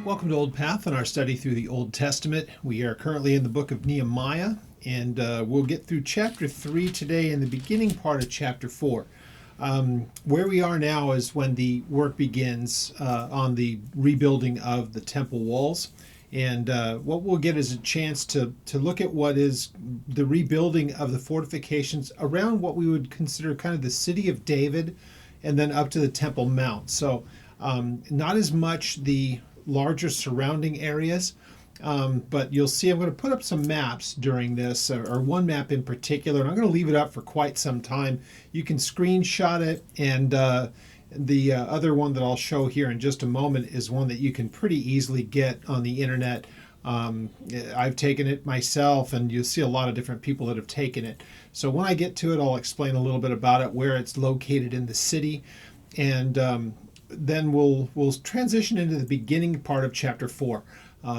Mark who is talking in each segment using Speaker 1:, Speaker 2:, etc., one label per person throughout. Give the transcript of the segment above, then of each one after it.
Speaker 1: Welcome to Old Path and our study through the Old Testament. We are currently in the book of Nehemiah, and we'll get through chapter 3 today and the beginning part of chapter 4. Where we are now is when the work begins on the rebuilding of the temple walls. And what we'll get is a chance to look at what is the rebuilding of the fortifications around what we would consider kind of the city of David and then up to the Temple Mount. So not as much the larger surrounding areas, but you'll see I'm going to put up some maps during this, or one map in particular, and I'm going to leave it up for quite some time. You can screenshot it, and the other one that I'll show here in just a moment is one that you can pretty easily get on the internet. I've taken it myself, and you'll see a lot of different people that have taken it. So when I get to it, I'll explain a little bit about it, where it's located in the city, and then we'll transition into the beginning part of chapter 4,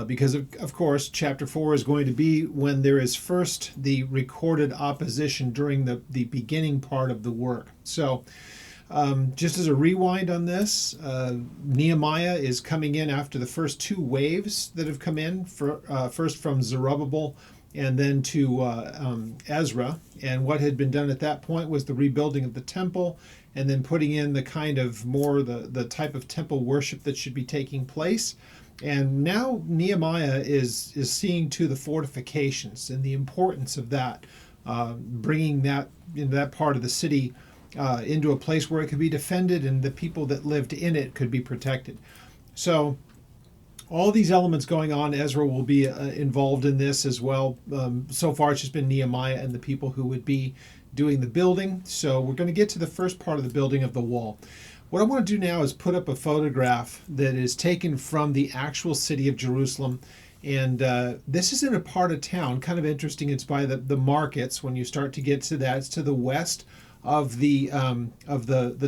Speaker 1: because of course chapter 4 is going to be when there is first the recorded opposition during the beginning part of the work. So just as a rewind on this, Nehemiah is coming in after the first two waves that have come in, first from Zerubbabel and then to Ezra. And what had been done at that point was the rebuilding of the temple, and then putting in the kind of more the type of temple worship that should be taking place. And now Nehemiah is seeing to the fortifications and the importance of that, bringing that into that part of the city into a place where it could be defended and the people that lived in it could be protected. So all these elements going on, Ezra will be involved in this as well. So far it's just been Nehemiah and the people who would be doing the building. So we're going to get to the first part of the building of the wall. What I want to do now is put up a photograph that is taken from the actual city of Jerusalem. And this is in a part of town, kind of interesting. It's by the markets. When you start to get to that, it's to the west of the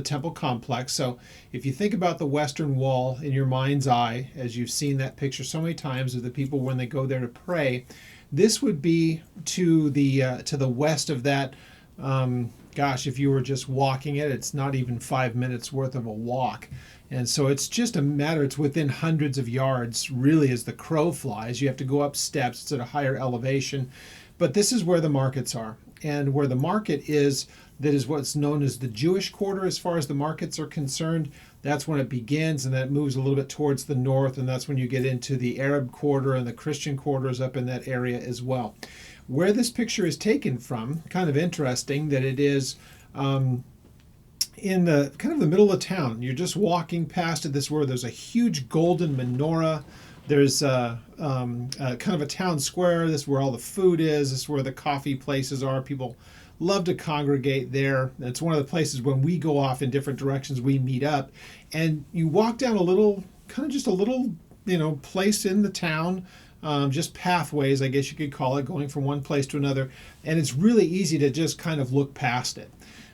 Speaker 1: temple complex. So if you think about the western wall in your mind's eye, as you've seen that picture so many times of the people when they go there to pray, this would be to the west of that. If you were just walking it, it's not even 5 minutes worth of a walk. And so it's just a matter, it's within hundreds of yards, really, as the crow flies. You have to go up steps, it's at a higher elevation. But this is where the markets are. And where the market is, that is what's known as the Jewish quarter as far as the markets are concerned. That's when it begins, and that moves a little bit towards the north, and that's when you get into the Arab quarter and the Christian quarters up in that area as well. Where this picture is taken from, kind of interesting that it is in the kind of the middle of town. You're just walking past it. This where there's a huge golden menorah. There's kind of a town square. This is where all the food is. This is where the coffee places are. People love to congregate there. It's one of the places when we go off in different directions, we meet up. And you walk down a little, place in the town, just pathways, I guess you could call it, going from one place to another. And it's really easy to just kind of look past it.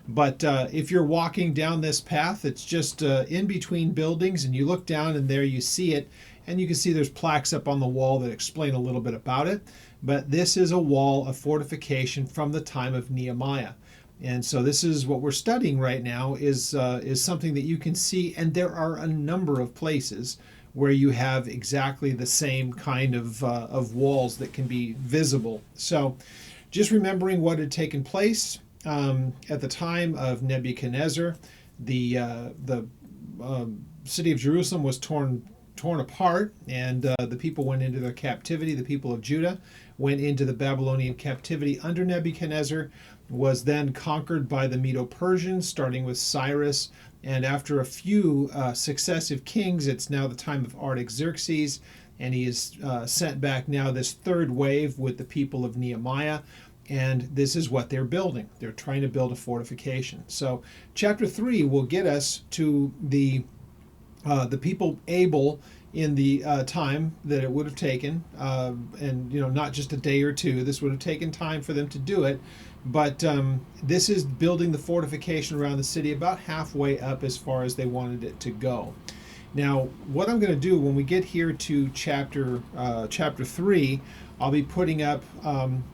Speaker 1: But if you're walking down this path, it's just in between buildings, and you look down and there you see it. And you can see there's plaques up on the wall that explain a little bit about it. But this is a wall of fortification from the time of Nehemiah. And so this is what we're studying right now is something that you can see. And there are a number of places where you have exactly the same kind of walls that can be visible. So just remembering what had taken place at the time of Nebuchadnezzar, the city of Jerusalem was torn apart, and the people went into their captivity. The people of Judah went into the Babylonian captivity under Nebuchadnezzar, was then conquered by the Medo-Persians, starting with Cyrus. And after a few successive kings, it's now the time of Artaxerxes, and he is sent back now this third wave with the people of Nehemiah. And this is what they're building. They're trying to build a fortification. So chapter 3 will get us to the people able in the time that it would have taken, and not just a day or two. This would have taken time for them to do it, but this is building the fortification around the city about halfway up as far as they wanted it to go. Now, what I'm going to do when we get here to chapter 3, I'll be putting up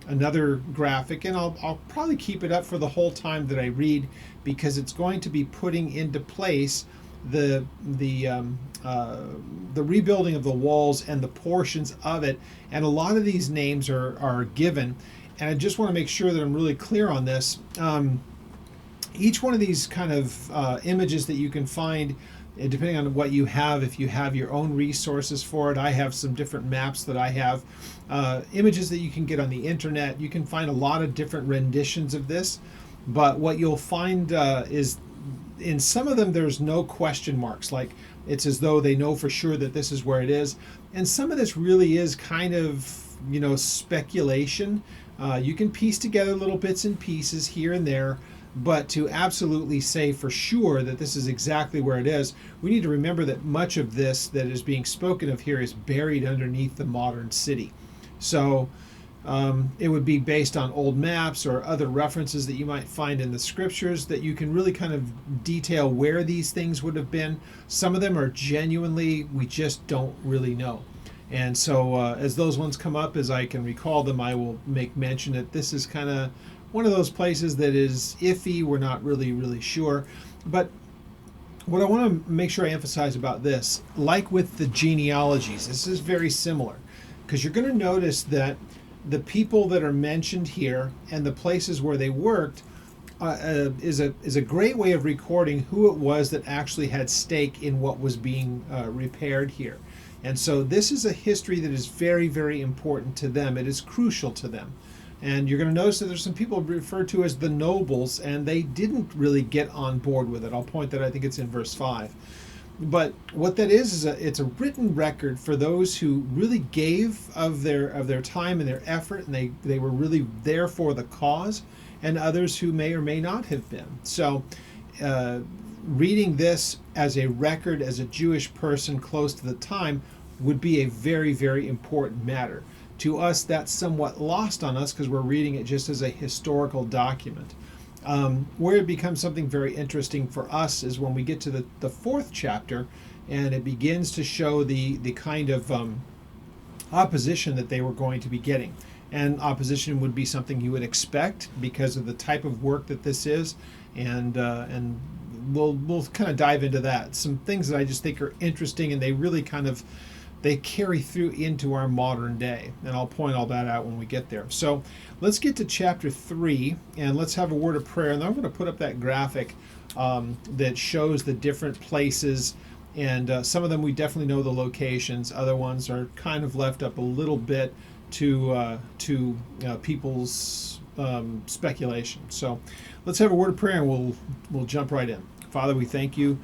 Speaker 1: another graphic, and I'll probably keep it up for the whole time that I read, because it's going to be putting into place the rebuilding of the walls and the portions of it. And a lot of these names are given. And I just want to make sure that I'm really clear on this. Each one of these kind of images that you can find, depending on what you have, if you have your own resources for it, I have some different maps that I have, images that you can get on the internet. You can find a lot of different renditions of this, but what you'll find is in some of them there's no question marks, like it's as though they know for sure that this is where it is. And some of this really is kind of, speculation. You can piece together little bits and pieces here and there, but to absolutely say for sure that this is exactly where it is, we need to remember that much of this that is being spoken of here is buried underneath the modern city. So it would be based on old maps or other references that you might find in the scriptures that you can really kind of detail where these things would have been. Some of them are genuinely, we just don't really know. And so as those ones come up, as I can recall them, I will make mention that this is kind of one of those places that is iffy. We're not really sure. But what I want to make sure I emphasize about this, like with the genealogies, this is very similar, because you're going to notice that the people that are mentioned here and the places where they worked is a great way of recording who it was that actually had stake in what was being repaired here. And so this is a history that is very important to them. It is crucial to them. And you're going to notice that there's some people referred to as the nobles, and they didn't really get on board with it. I'll point that, I think it's in verse 5. But what that is it's a written record for those who really gave of their time and their effort, and they were really there for the cause, and others who may or may not have been. So reading this as a record, as a Jewish person close to the time, would be a very important matter. To us, that's somewhat lost on us because we're reading it just as a historical document. Where it becomes something very interesting for us is when we get to the fourth chapter, and it begins to show the kind of opposition that they were going to be getting. And opposition would be something you would expect because of the type of work that this is, and we'll kind of dive into that. Some things that I just think are interesting, and they really kind of they carry through into our modern day. And I'll point all that out when we get there. So let's get to chapter 3, and let's have a word of prayer. And I'm going to put up that graphic that shows the different places. And some of them we definitely know the locations. Other ones are kind of left up a little bit to people's speculation. So let's have a word of prayer, and we'll jump right in. Father, we thank you.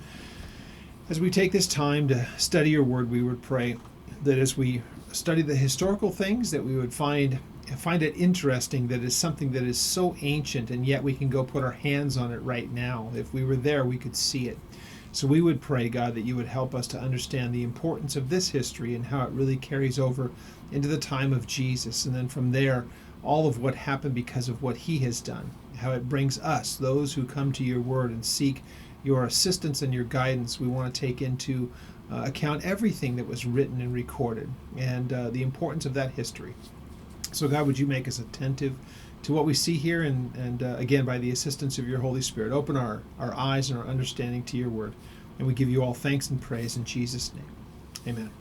Speaker 1: As we take this time to study your word, we would pray that as we study the historical things, that we would find it interesting that it's something that is so ancient, and yet we can go put our hands on it right now. If we were there, we could see it. So we would pray, God, that you would help us to understand the importance of this history and how it really carries over into the time of Jesus. And then from there, all of what happened because of what he has done, how it brings us, those who come to your word and seek your assistance and your guidance. We want to take into account everything that was written and recorded, and the importance of that history. So God, would you make us attentive to what we see here, and again, by the assistance of your Holy Spirit, open our eyes and our understanding to your word. And we give you all thanks and praise in Jesus' name. Amen.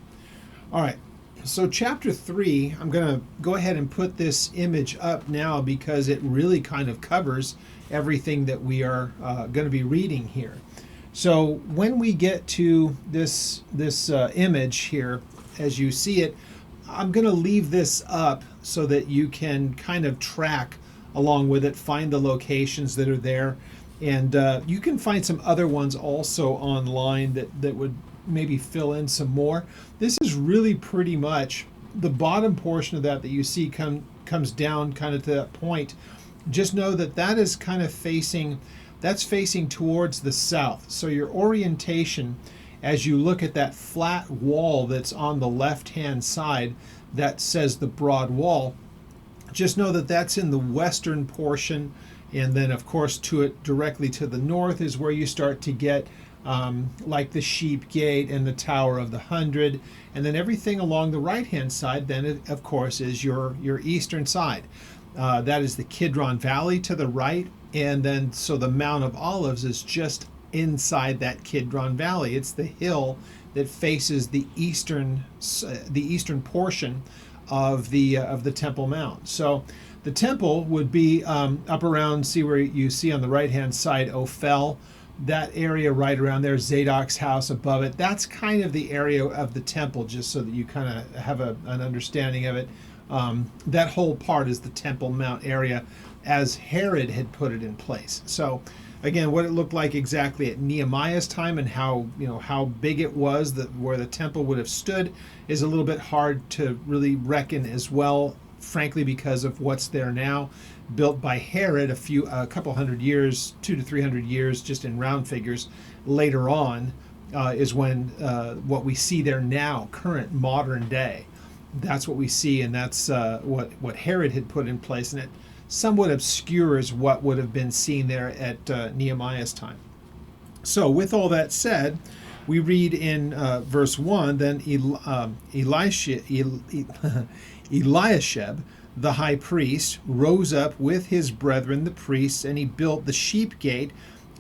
Speaker 1: All right. So chapter 3, I'm going to go ahead and put this image up now because it really kind of covers everything that we are going to be reading here. So when we get to this image here, as you see it, I'm going to leave this up so that you can kind of track along with it, find the locations that are there, and you can find some other ones also online that would maybe fill in some more. This is really pretty much the bottom portion of that you see comes down kind of to that point. Just know that is kind of facing towards the south. So your orientation, as you look at that flat wall that's on the left-hand side that says the broad wall, just know that that's in the western portion. And then of course directly to the north is where you start to get like the Sheep Gate and the Tower of the 100, and then everything along the right-hand side then of course is your eastern side. That is the Kidron Valley to the right, and then so the Mount of Olives is just inside that Kidron Valley. It's the hill that faces the eastern portion of the Temple Mount. So the temple would be up around, see where you see on the right-hand side, Ophel, that area right around there, Zadok's house above it. That's kind of the area of the temple, just so that you kind of have an understanding of it. That whole part is the Temple Mount area as Herod had put it in place. So again, what it looked like exactly at Nehemiah's time and how big it was, where the temple would have stood, is a little bit hard to really reckon as well, frankly, because of what's there now. Built by Herod a couple hundred years, 200 to 300 years, just in round figures later on, is when what we see there now, current modern day, that's what we see, and that's what Herod had put in place, and it somewhat obscures what would have been seen there at Nehemiah's time. So with all that said, we read in verse 1, then Eliashib, the high priest, rose up with his brethren the priests, and he built the sheep gate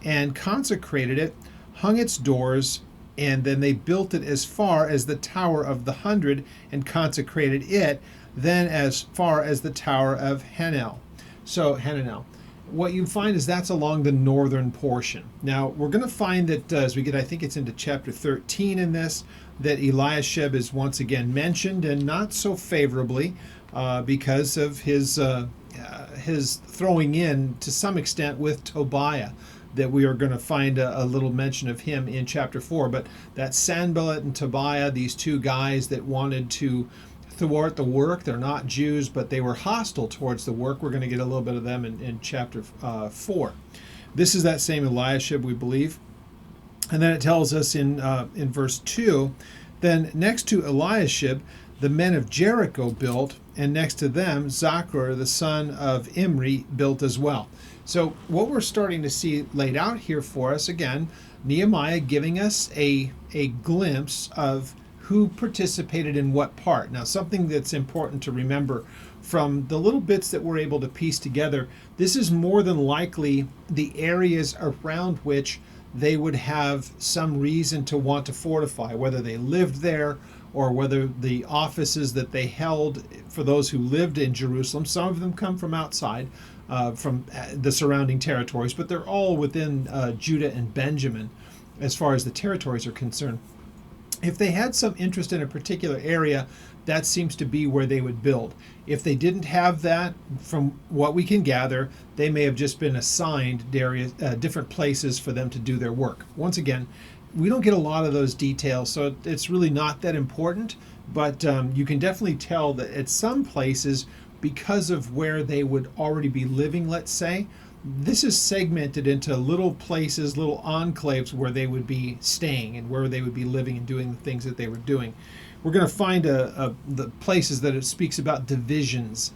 Speaker 1: and consecrated it, hung its doors, and then they built it as far as the Tower of the 100 and consecrated it, then as far as the Tower of Hananel. So Hananel. What you find is that's along the northern portion. Now, we're going to find that as we get, I think it's into chapter 13 in this, that Eliashib is once again mentioned, and not so favorably, because of his throwing in to some extent with Tobiah, that we are going to find a little mention of him in chapter 4. But that Sanballat and Tobiah, these two guys that wanted to thwart the work, they're not Jews, but they were hostile towards the work. We're going to get a little bit of them in chapter 4. This is that same Eliashib, we believe. And then it tells us in verse 2, then next to Eliashib, the men of Jericho built, and next to them, Zachar, the son of Imri, built as well. So what we're starting to see laid out here for us, again, Nehemiah giving us a glimpse of who participated in what part. Now, something that's important to remember from the little bits that we're able to piece together, this is more than likely the areas around which they would have some reason to want to fortify, whether they lived there or whether the offices that they held for those who lived in Jerusalem. Some of them come from outside, from the surrounding territories, but they're all within Judah and Benjamin as far as the territories are concerned. If they had some interest in a particular area, that seems to be where they would build. If they didn't have that, from what we can gather, they may have just been assigned different places for them to do their work. Once again, we don't get a lot of those details, so it's really not that important, but you can definitely tell that at some places, because of where they would already be living, let's say, this is segmented into little places, little enclaves where they would be staying and where they would be living and doing the things that they were doing. We're going to find the places that it speaks about divisions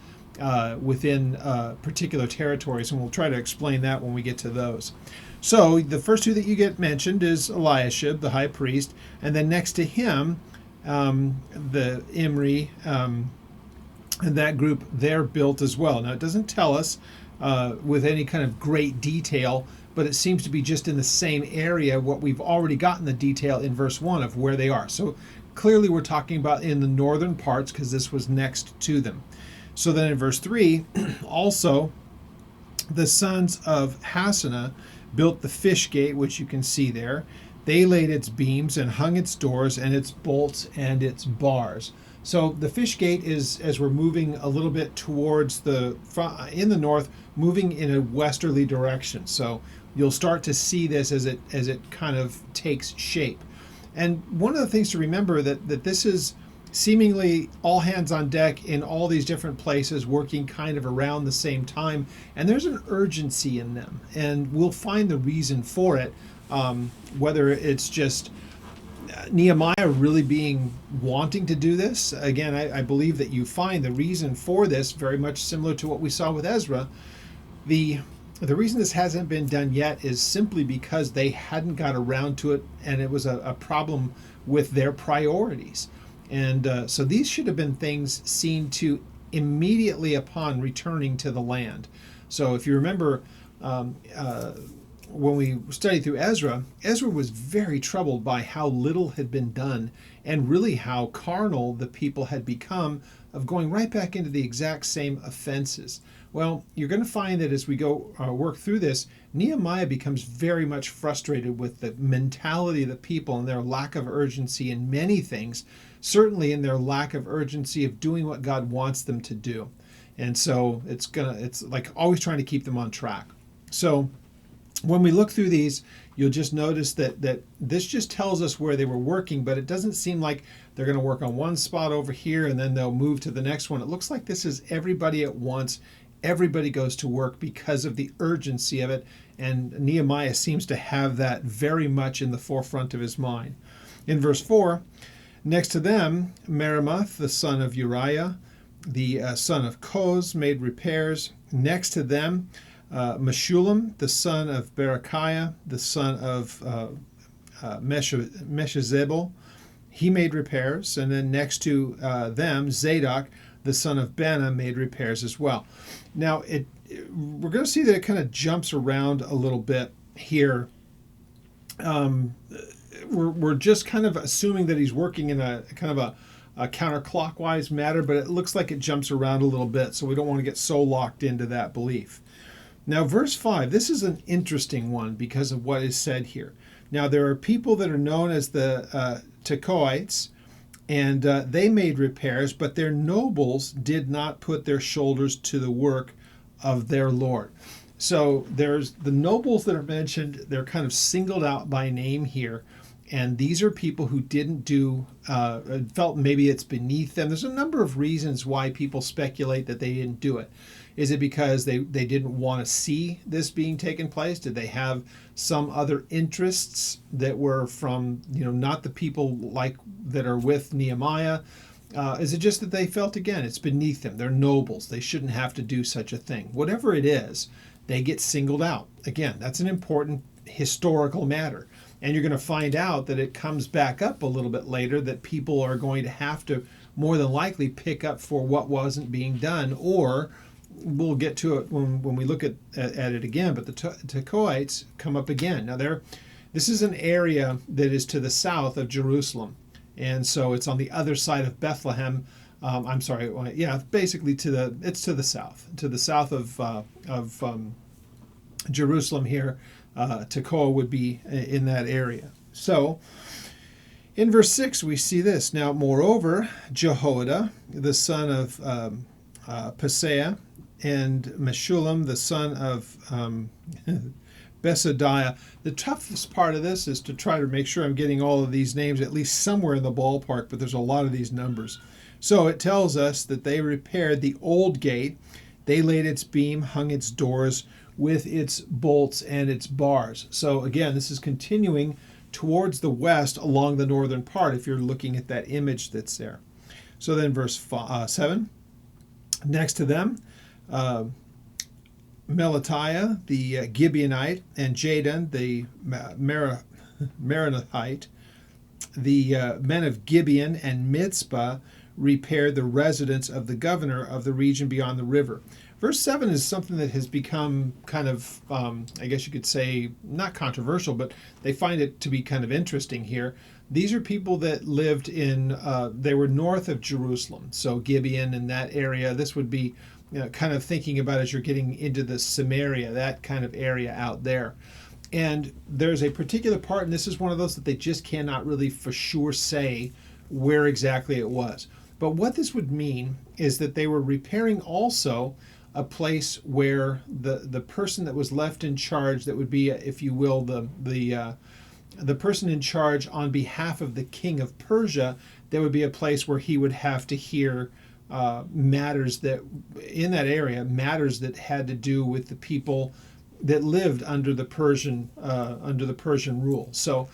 Speaker 1: within particular territories, and we'll try to explain that when we get to those. So the first two that you get mentioned is Eliashib, the high priest, and then next to him, the Imri, and that group, they're built as well. Now, it doesn't tell us with any kind of great detail, but it seems to be just in the same area, what we've already gotten the detail in verse 1 of where they are. So clearly we're talking about in the northern parts, because this was next to them. So then in verse 3, also the sons of Hassanah built the fish gate, which you can see there. They laid its beams and hung its doors and its bolts and its bars. So the fish gate is, as we're moving a little bit towards in the north, moving in a westerly direction. So you'll start to see this as it kind of takes shape. And one of the things to remember that this is seemingly all hands on deck in all these different places, working kind of around the same time, and there's an urgency in them, and we'll find the reason for it, whether it's just Nehemiah really wanting to do this. Again, I believe that you find the reason for this very much similar to what we saw with Ezra. The reason this hasn't been done yet is simply because they hadn't got around to it, and it was a problem with their priorities. And so these should have been things seen to immediately upon returning to the land. So if you remember, when we studied through Ezra, Ezra was very troubled by how little had been done and really how carnal the people had become of going right back into the exact same offenses. Well, you're going to find that as we go work through this, Nehemiah becomes very much frustrated with the mentality of the people and their lack of urgency in many things, certainly in their lack of urgency of doing what God wants them to do. And so it's like always trying to keep them on track. So when we look through these, you'll just notice that this just tells us where they were working, but it doesn't seem like they're going to work on one spot over here and then they'll move to the next one. It looks like this is everybody at once. Everybody goes to work because of the urgency of it, and Nehemiah seems to have that very much in the forefront of his mind. In verse 4, next to them, Meremoth, the son of Uriah, the son of Koz, made repairs. Next to them, Meshullam, the son of Berechiah, the son of Meshezabel, he made repairs. And then next to them, Zadok, the son of Bana, made repairs as well. Now, we're going to see that it kind of jumps around a little bit here. We're just kind of assuming that he's working in a kind of a counterclockwise matter, but it looks like it jumps around a little bit, so we don't want to get so locked into that belief. Now, verse 5, this is an interesting one because of what is said here. Now, there are people that are known as the Tekoites, and they made repairs, but their nobles did not put their shoulders to the work of their Lord. So there's the nobles that are mentioned, they're kind of singled out by name here. And these are people who didn't felt maybe it's beneath them. There's a number of reasons why people speculate that they didn't do it. Is it because they didn't want to see this being taken place? Did they have some other interests that were from, not the people like that are with Nehemiah? Is it just that they felt, again, it's beneath them? They're nobles. They shouldn't have to do such a thing. Whatever it is, they get singled out. Again, that's an important historical matter. And you're going to find out that it comes back up a little bit later that people are going to have to more than likely pick up for what wasn't being done, or we'll get to it when we look at it again, but the Tekoites come up again. Now this is an area that is to the south of Jerusalem, and so it's on the other side of Bethlehem. Basically it's to the south of Jerusalem here. Tekoa would be in that area. So in verse 6 we see this. Now moreover, Jehoiada, the son of Paseah, and Meshullam, the son of Besadiah. The toughest part of this is to try to make sure I'm getting all of these names at least somewhere in the ballpark, but there's a lot of these numbers. So it tells us that they repaired the old gate. They laid its beam, hung its doors with its bolts and its bars. So again, this is continuing towards the west along the northern part if you're looking at that image that's there. So then verse 7, next to them, Melatiah, the Gibeonite, and Jadon, the Meronothite, the men of Gibeon and Mitzpah, repaired the residence of the governor of the region beyond the river. Verse 7 is something that has become kind of, I guess you could say, not controversial, but they find it to be kind of interesting here. These are people that lived they were north of Jerusalem, so Gibeon and that area. This would be kind of thinking about as you're getting into the Samaria, that kind of area out there. And there's a particular part, and this is one of those that they just cannot really for sure say where exactly it was. But what this would mean is that they were repairing also a place where the person that was left in charge, that would be, if you will, the person in charge on behalf of the king of Persia, there would be a place where he would have to hear matters that in that area, matters that had to do with the people that lived under the Persian rule. So,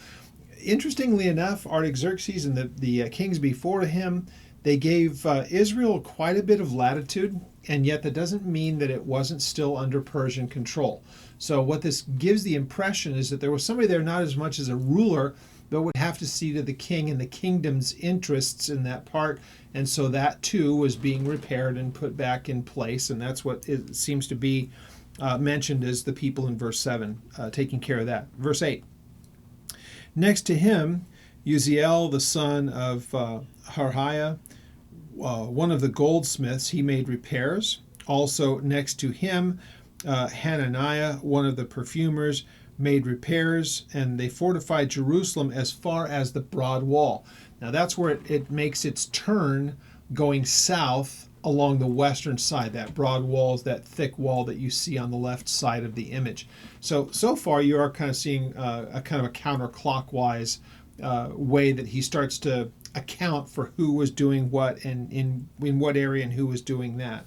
Speaker 1: interestingly enough, Artaxerxes and the kings before him, they gave Israel quite a bit of latitude, and yet that doesn't mean that it wasn't still under Persian control. So what this gives the impression is that there was somebody there not as much as a ruler, but would have to see to the king and the kingdom's interests in that part. And so that too was being repaired and put back in place. And that's what it seems to be mentioned as the people in verse 7, taking care of that. Verse 8. Next to him, Uzziel, the son of Harhaiah, one of the goldsmiths, he made repairs. Also next to him, Hananiah, one of the perfumers, made repairs, and they fortified Jerusalem as far as the broad wall. Now that's where it makes its turn going south along the western side. That broad wall is that thick wall that you see on the left side of the image. So far you are kind of seeing a kind of a counterclockwise way that he starts to account for who was doing what and in what area and who was doing that.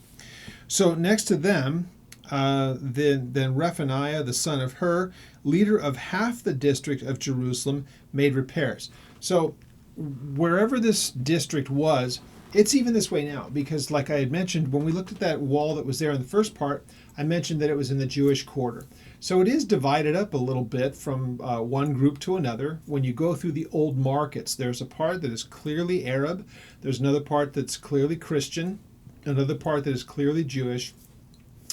Speaker 1: So next to them, then Rephaniah, the son of Hur, leader of half the district of Jerusalem, made repairs. So wherever this district was, it's even this way now, because like I had mentioned, when we looked at that wall that was there in the first part, I mentioned that it was in the Jewish quarter. So it is divided up a little bit from one group to another. When you go through the old markets, there's a part that is clearly Arab, there's another part that's clearly Christian, another part that is clearly Jewish,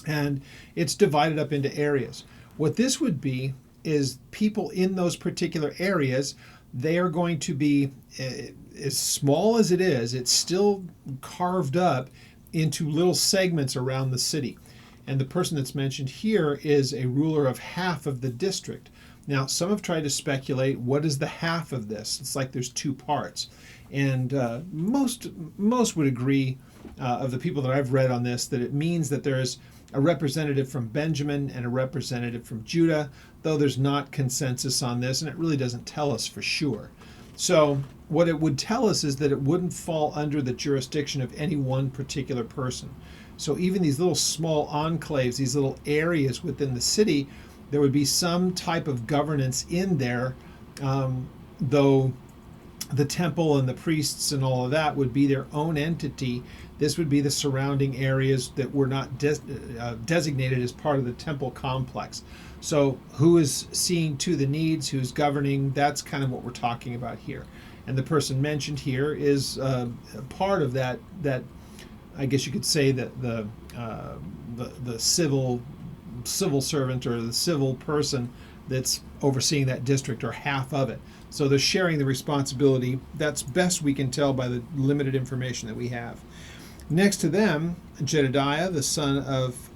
Speaker 1: and it's divided up into areas. What this would be is people in those particular areas, they are going to be, as small as it is, it's still carved up into little segments around the city. And the person that's mentioned here is a ruler of half of the district. Now, some have tried to speculate, what is the half of this? It's like there's two parts. And most would agree, of the people that I've read on this, that it means that there's a representative from Benjamin and a representative from Judah, though there's not consensus on this, and it really doesn't tell us for sure. So what it would tell us is that it wouldn't fall under the jurisdiction of any one particular person. So even these little small enclaves, these little areas within the city, there would be some type of governance in there, though the temple and the priests and all of that would be their own entity. This would be the surrounding areas that were not designated as part of the temple complex. So who is seeing to the needs, who's governing, that's kind of what we're talking about here. And the person mentioned here is part of that, I guess you could say that the civil servant or the civil person that's overseeing that district, or half of it. So they're sharing the responsibility. That's best we can tell by the limited information that we have. Next to them, Jedediah, the son of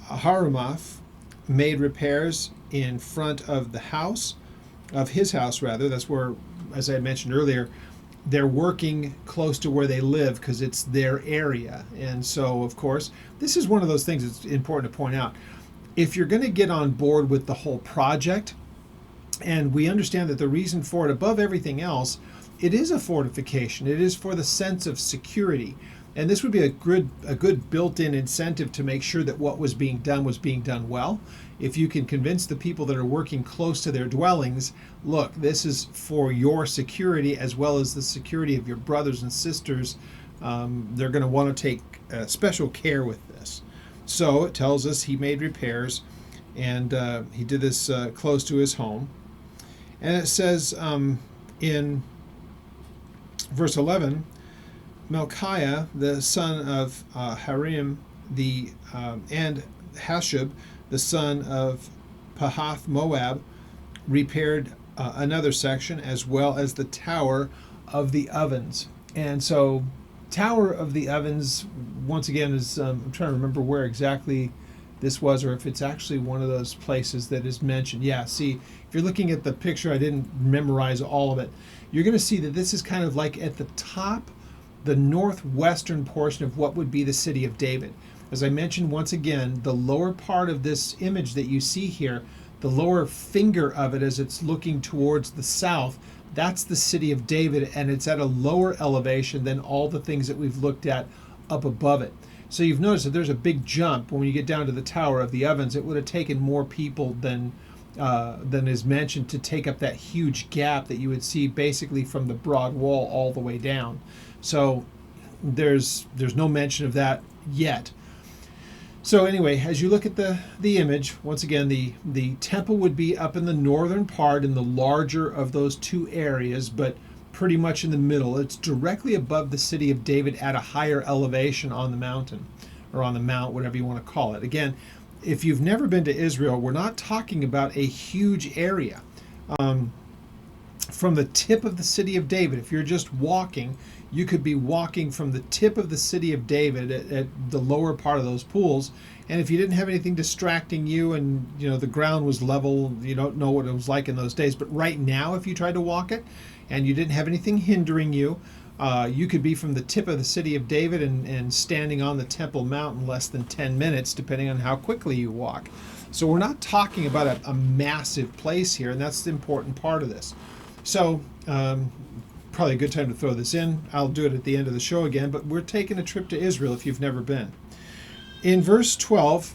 Speaker 1: Harumaph, made repairs in front of the house, of his house rather. That's where, as I mentioned earlier, they're working close to where they live because it's their area. And so, of course, this is one of those things that's important to point out. If you're going to get on board with the whole project, and we understand that the reason for it, above everything else, it is a fortification. It is for the sense of security. And this would be a good built-in incentive to make sure that what was being done well. If you can convince the people that are working close to their dwellings, look, this is for your security as well as the security of your brothers and sisters, they're going to want to take special care with this. So it tells us he made repairs, and he did this close to his home. And it says in verse 11, Melchiah, the son of Harim, and Hashub, the son of Pahath Moab, repaired another section, as well as the Tower of the Ovens. And so Tower of the Ovens, once again, is I'm trying to remember where exactly this was, or if it's actually one of those places that is mentioned. Yeah, see, if you're looking at the picture, I didn't memorize all of it. You're going to see that this is kind of like at the top, the northwestern portion of what would be the city of David. As I mentioned once again, the lower part of this image that you see here, the lower finger of it as it's looking towards the south, that's the city of David, and it's at a lower elevation than all the things that we've looked at up above it. So you've noticed that there's a big jump when you get down to the Tower of the Ovens. It would have taken more people than is mentioned to take up that huge gap that you would see basically from the broad wall all the way down. So there's no mention of that yet. So anyway, as you look at the image, once again, the temple would be up in the northern part in the larger of those two areas, but pretty much in the middle. It's directly above the city of David at a higher elevation on the mountain. or on the mount, whatever you want to call it. Again, if you've never been to Israel, we're not talking about a huge area. From the tip of the city of David, if you're just walking, you could be walking from the tip of the city of David at the lower part of those pools. And if you didn't have anything distracting you, and the ground was level, you don't know what it was like in those days. But right now, if you tried to walk it and you didn't have anything hindering you, you could be from the tip of the city of David and standing on the Temple Mount in less than 10 minutes, depending on how quickly you walk. So we're not talking about a massive place here, and that's the important part of this. So probably a good time to throw this in. I'll do it at the end of the show again, but we're taking a trip to Israel if you've never been. In verse 12,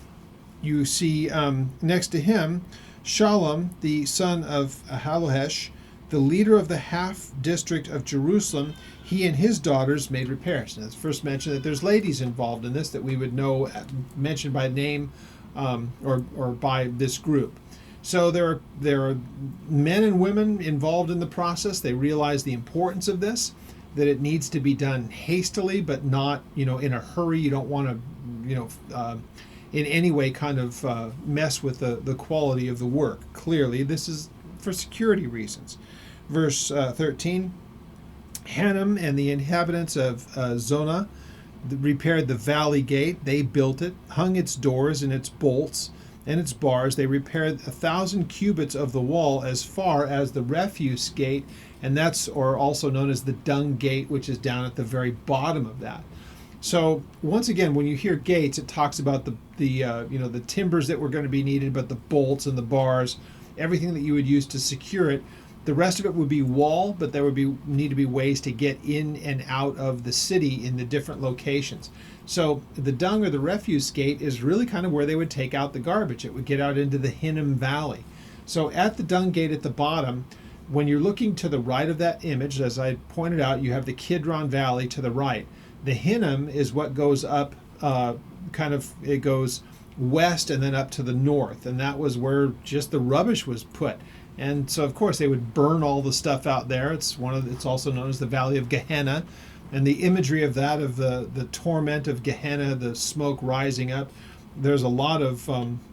Speaker 1: you see next to him, Shallum, the son of Halohesh, the leader of the half district of Jerusalem, he and his daughters made repairs. Now, it's first mentioned that there's ladies involved in this that we would know, mentioned by name or by this group. So there are men and women involved in the process. They realize the importance of this, that it needs to be done hastily, but not in a hurry. You don't want to in any way kind of mess with the quality of the work. Clearly, this is for security reasons. Verse 13, Hanam and the inhabitants of Zonah repaired the valley gate. They built it, hung its doors and its bolts and its bars. They repaired 1,000 cubits of the wall as far as the refuse gate, and that's or also known as the dung gate, which is down at the very bottom of that. So once again, when you hear gates, it talks about the timbers that were going to be needed, but the bolts and the bars, everything that you would use to secure it. The rest of it would be wall, but there would need to be ways to get in and out of the city in the different locations. So the dung or the refuse gate is really kind of where they would take out the garbage. It would get out into the Hinnom Valley. So at the dung gate at the bottom, when you're looking to the right of that image, as I pointed out, you have the Kidron Valley to the right. The Hinnom is what goes up, it goes west and then up to the north, and that was where just the rubbish was put. And so, of course, they would burn all the stuff out there. It's also known as the Valley of Gehenna, and the imagery of that, of the torment of Gehenna, the smoke rising up. There's a lot of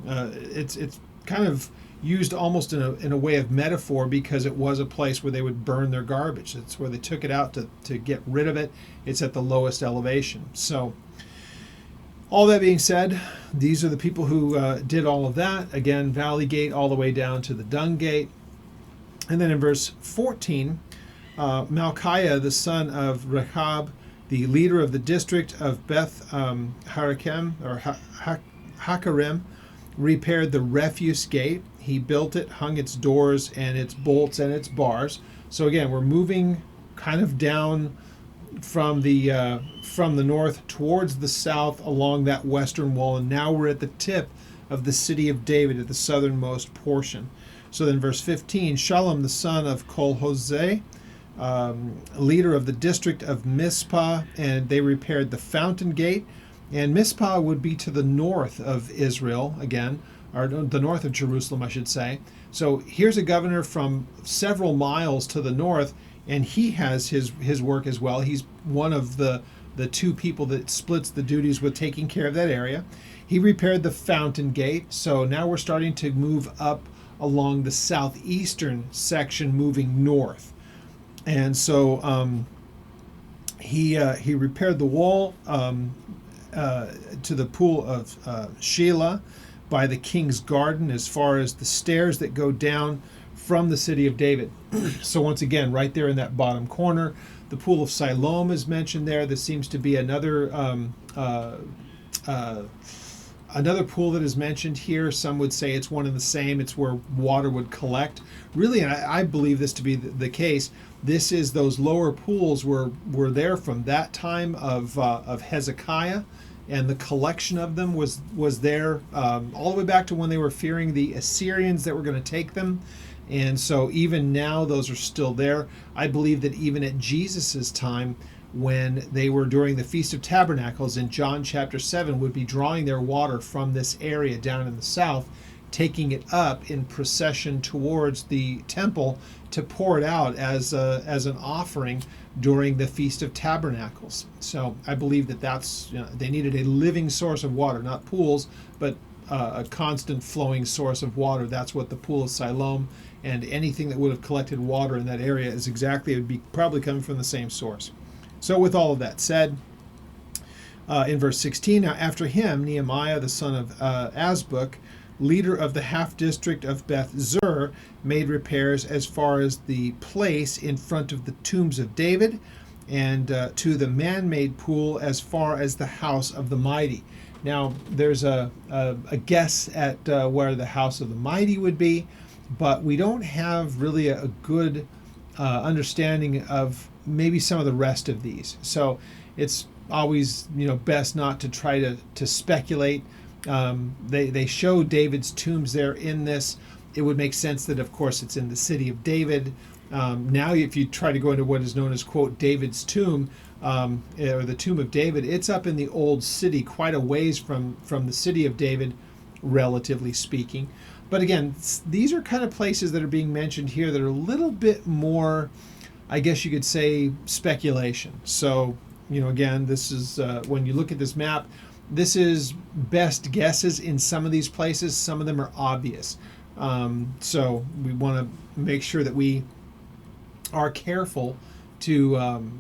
Speaker 1: it's kind of used almost in a way of metaphor, because it was a place where they would burn their garbage. It's where they took it out to get rid of it. It's at the lowest elevation. So, all that being said, these are the people who did all of that. Again, Valley Gate all the way down to the Dung Gate. And then in verse 14, Malchiah, the son of Rechab, the leader of the district of Beth Harakem, or Hakarim, repaired the refuse gate. He built it, hung its doors and its bolts and its bars. So again, we're moving kind of down from the north towards the south along that western wall, and now we're at the tip of the city of David at the southernmost portion. So then verse 15, Shallum the son of Kol-Hoseh, leader of the district of Mizpah, and they repaired the fountain gate. And Mizpah would be to the north of Israel again, or the north of Jerusalem, I should say. So here's a governor from several miles to the north, and he has his work as well. He's one of the two people that splits the duties with taking care of that area. He repaired the fountain gate. So now we're starting to move up along the southeastern section, moving north. And so he repaired the wall to the pool of Shelah by the king's garden, as far as the stairs that go down from the city of David. So once again, right there in that bottom corner, the pool of Siloam is mentioned there. There seems to be another pool that is mentioned here. Some would say it's one and the same. It's where water would collect. Really, and I believe this to be the case. This is those lower pools were there from that time of Hezekiah, and the collection of them was there all the way back to when they were fearing the Assyrians that were going to take them. And so even now, those are still there. I believe that even at Jesus's time, when they were during the Feast of Tabernacles in John chapter 7, would be drawing their water from this area down in the south taking it up in procession towards the temple to pour it out as an offering during the Feast of Tabernacles. So I believe that that's, they needed a living source of water, not pools, but a constant flowing source of water. That's what the pool of Siloam, and anything that would have collected water in that area is exactly, it would be probably coming from the same source. So with all of that said, in verse 16, now after him, Nehemiah, the son of Azbuk, leader of the half district of Beth Zur, made repairs as far as the place in front of the tombs of David, and to the man-made pool as far as the house of the mighty. Now, there's a guess at where the house of the mighty would be, but we don't have really a good understanding of maybe some of the rest of these. So it's always best not to try to speculate. They show David's tombs there in this. It would make sense that, of course, it's in the city of David. Now, if you try to go into what is known as, quote, David's tomb, or the tomb of David, it's up in the old city, quite a ways from the city of David, relatively speaking. But again, these are kind of places that are being mentioned here that are a little bit more, I guess you could say, speculation. So, again, this is, when you look at this map, this is best guesses in some of these places. Some of them are obvious. So we want to make sure that we are careful to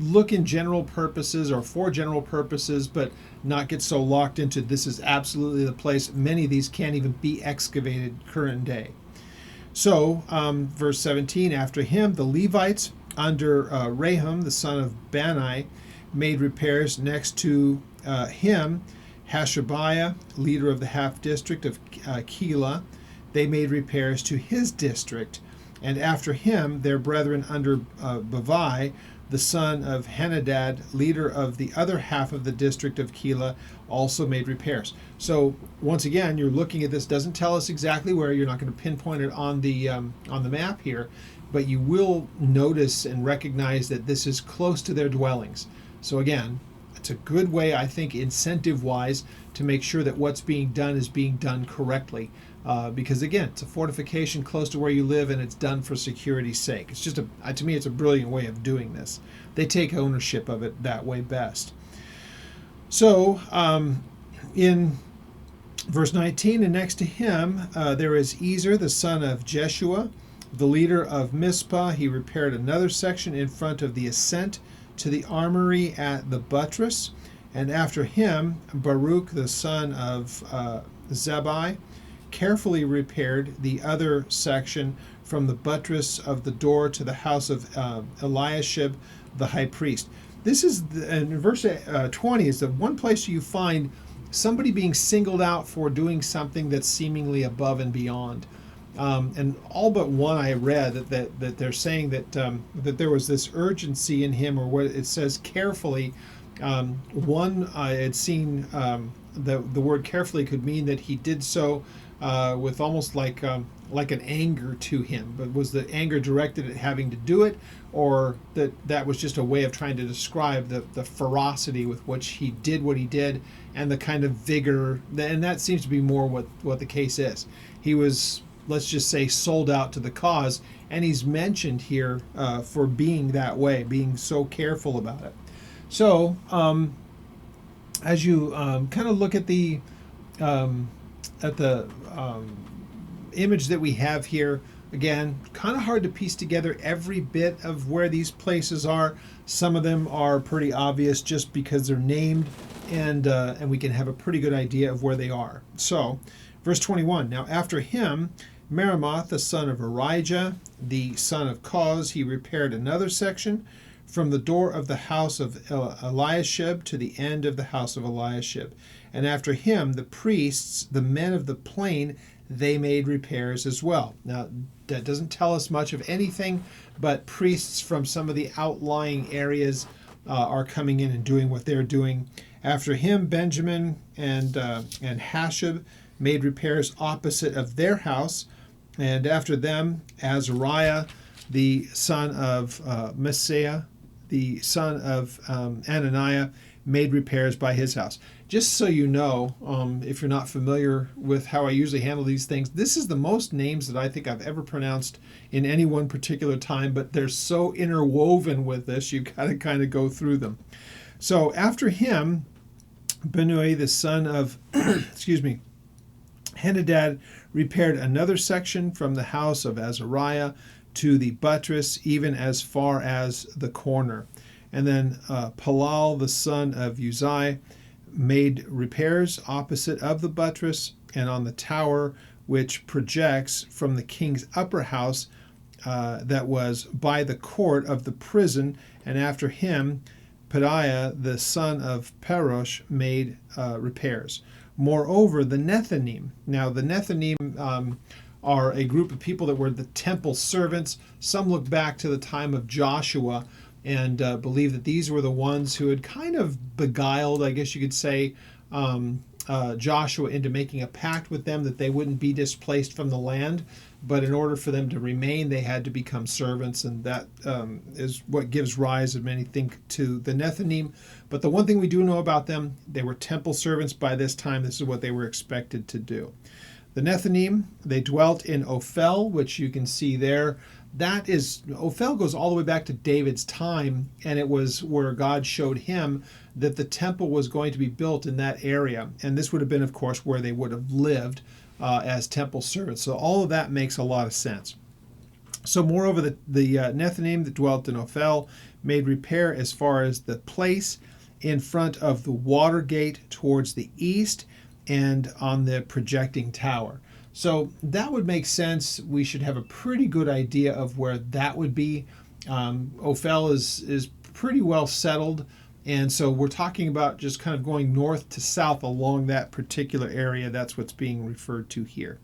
Speaker 1: look in general purposes or for general purposes, but not get so locked into this is absolutely the place. Many of these can't even be excavated current day. So verse 17, after him, the Levites under Rahum, the son of Bani, made repairs. Next to him, Hashabiah, leader of the half district of Keilah, they made repairs to his district. And after him, their brethren under Bavai, the son of Henadad, leader of the other half of the district of Keilah, also made repairs. So once again, you're looking at this, doesn't tell us exactly where. You're not going to pinpoint it on the map here, but you will notice and recognize that this is close to their dwellings. So again, it's a good way, I think, incentive-wise, to make sure that what's being done is being done correctly. Because again, it's a fortification close to where you live, and it's done for security's sake. It's just to me, it's a brilliant way of doing this. They take ownership of it that way best. So in verse 19, and next to him there is Ezer, the son of Jeshua, the leader of Mizpah. He repaired another section in front of the ascent to the armory at the buttress. And after him, Baruch, the son of Zabai, carefully repaired the other section from the buttress of the door to the house of Eliashib, the high priest. This is, in verse 20, is the one place you find somebody being singled out for doing something that's seemingly above and beyond. And all but one I read that they're saying that there was this urgency in him, or what it says carefully. One I had seen the word carefully could mean that he did so with almost like an anger to him. But was the anger directed at having to do it, or that was just a way of trying to describe the ferocity with which he did what he did, and the kind of vigor? And that seems to be more what the case is. He was, let's just say, sold out to the cause, and he's mentioned here for being that way, being so careful about it. So as you kind of look at the image that we have here, again, kind of hard to piece together every bit of where these places are. Some of them are pretty obvious just because they're named, and we can have a pretty good idea of where they are. So verse 21, now after him, Meremoth, the son of Arijah, the son of Koz, he repaired another section from the door of the house of Eliashib to the end of the house of Eliashib. And after him, the priests, the men of the plain, they made repairs as well. Now, that doesn't tell us much of anything, but priests from some of the outlying areas are coming in and doing what they're doing. After him, Benjamin and Hashab made repairs opposite of their house. And after them, Azariah, the son of Messiah, the son of Ananiah, made repairs by his house. Just so you know, if you're not familiar with how I usually handle these things, this is the most names that I think I've ever pronounced in any one particular time, but they're so interwoven with this, you got to kind of go through them. So after him, Benui, the son of, excuse me, Henadad, repaired another section from the house of Azariah to the buttress, even as far as the corner. And then Palal, the son of Uzai, made repairs opposite of the buttress and on the tower which projects from the king's upper house that was by the court of the prison. And after him, Pedaiah, the son of Parosh, made repairs. Moreover, the Nethinim. Now, the Nethinim are a group of people that were the temple servants. Some look back to the time of Joshua and believe that these were the ones who had kind of beguiled, I guess you could say, Joshua into making a pact with them that they wouldn't be displaced from the land. But in order for them to remain, they had to become servants, and that is what gives rise, as many think, to the Nethinim. But the one thing we do know about them, they were temple servants by this time. This is what they were expected to do. The Nethinim, they dwelt in Ophel, which you can see there. That is, Ophel goes all the way back to David's time, and it was where God showed him that the temple was going to be built in that area. And this would have been, of course, where they would have lived as temple servants. So all of that makes a lot of sense. So moreover, the Nethinim that dwelt in Ophel made repair as far as the place in front of the water gate towards the east and on the projecting tower. So that would make sense. We should have a pretty good idea of where that would be. Ophel is pretty well settled. And so we're talking about just kind of going north to south along that particular area. That's what's being referred to here.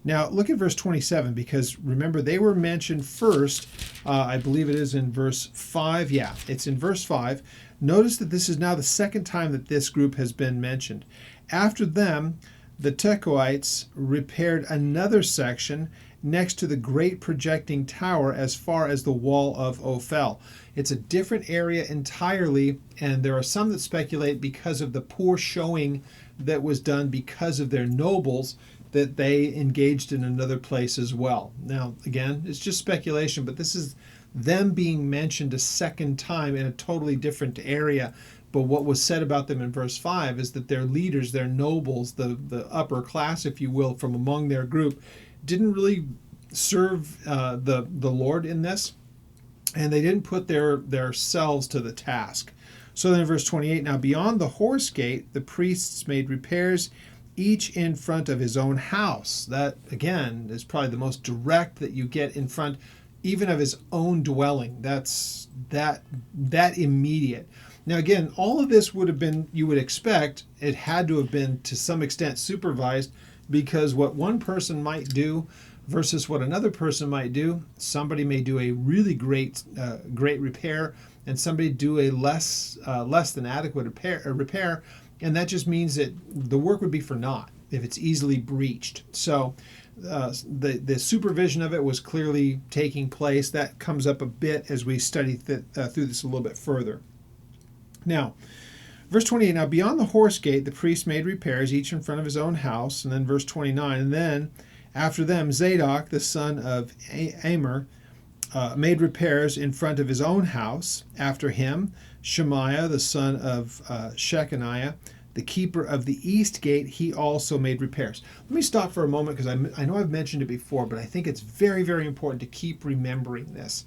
Speaker 1: Now, look at verse 27, because remember, they were mentioned first. I believe it is in verse 5. Yeah, it's in verse 5. Notice that this is now the second time that this group has been mentioned. After them, the Tekoites repaired another section next to the great projecting tower as far as the wall of Ophel. It's a different area entirely, and there are some that speculate because of the poor showing that was done because of their nobles that they engaged in another place as well. Now, again, it's just speculation, but this is them being mentioned a second time in a totally different area. But what was said about them in verse 5 is that their leaders, their nobles, the upper class, if you will, from among their group, didn't really serve the Lord in this, and they didn't put their selves to the task. So then in verse 28, now beyond the horse gate, the priests made repairs, each in front of his own house. That, again, is probably the most direct that you get, in front even of his own dwelling. That's that immediate. Now, again, all of this would have been, you would expect, it had to have been to some extent supervised, because what one person might do versus what another person might do, somebody may do a really great repair, and somebody do a less than adequate repair, and that just means that the work would be for naught if it's easily breached. So the supervision of it was clearly taking place. That comes up a bit as we study through this a little bit further. Now, verse 28, now beyond the horse gate, the priests made repairs, each in front of his own house. And then verse 29, and then after them, Zadok, the son of Amer, made repairs in front of his own house. After him, Shemaiah, the son of Shechaniah, the keeper of the east gate, he also made repairs. Let me stop for a moment, because I know I've mentioned it before, but I think it's very, very important to keep remembering this.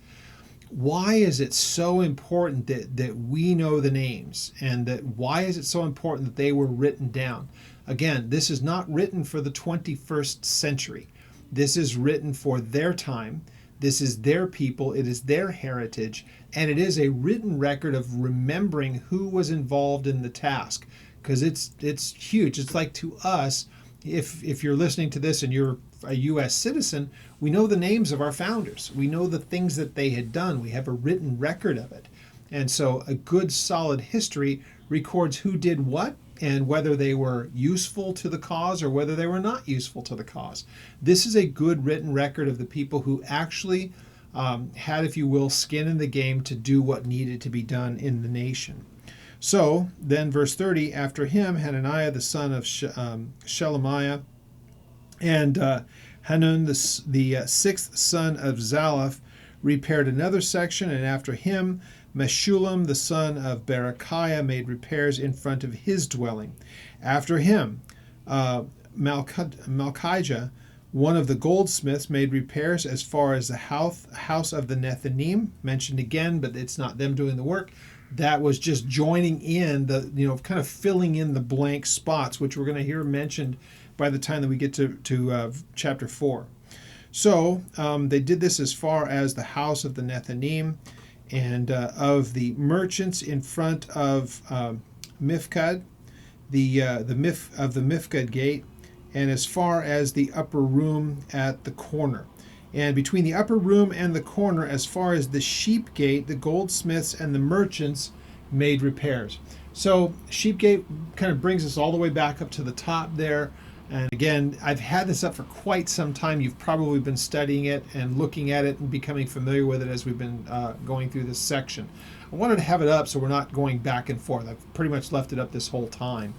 Speaker 1: Why is it so important that we know the names, and that why is it so important that they were written down? Again, this is not written for the 21st century. This is written for their time. This is their people. It is their heritage. And it is a written record of remembering who was involved in the task, because it's huge. It's like, to us, if you're listening to this and you're a U.S. citizen, we know the names of our founders. We know the things that they had done. We have a written record of it. And so a good solid history records who did what and whether they were useful to the cause or whether they were not useful to the cause. This is a good written record of the people who actually had, if you will, skin in the game to do what needed to be done in the nation. So then, verse 30, after him, Hananiah the son of Shelemiah, and Hanun the sixth son of Zalaph repaired another section, and after him, Meshullam the son of Berechiah made repairs in front of his dwelling. After him, Malchijah, one of the goldsmiths, made repairs as far as the house of the Nethinim, mentioned again, but it's not them doing the work. That was just joining in the, kind of filling in the blank spots, which we're going to hear mentioned by the time that we get to chapter 4. So they did this as far as the house of the Nethinim and of the merchants in front of Mifkad, the Mifkad gate, and as far as the upper room at the corner. And between the upper room and the corner, as far as the sheep gate, the goldsmiths and the merchants made repairs. So sheep gate kind of brings us all the way back up to the top there. And again, I've had this up for quite some time. You've probably been studying it and looking at it and becoming familiar with it as we've been going through this section. I wanted to have it up so we're not going back and forth. I've pretty much left it up this whole time.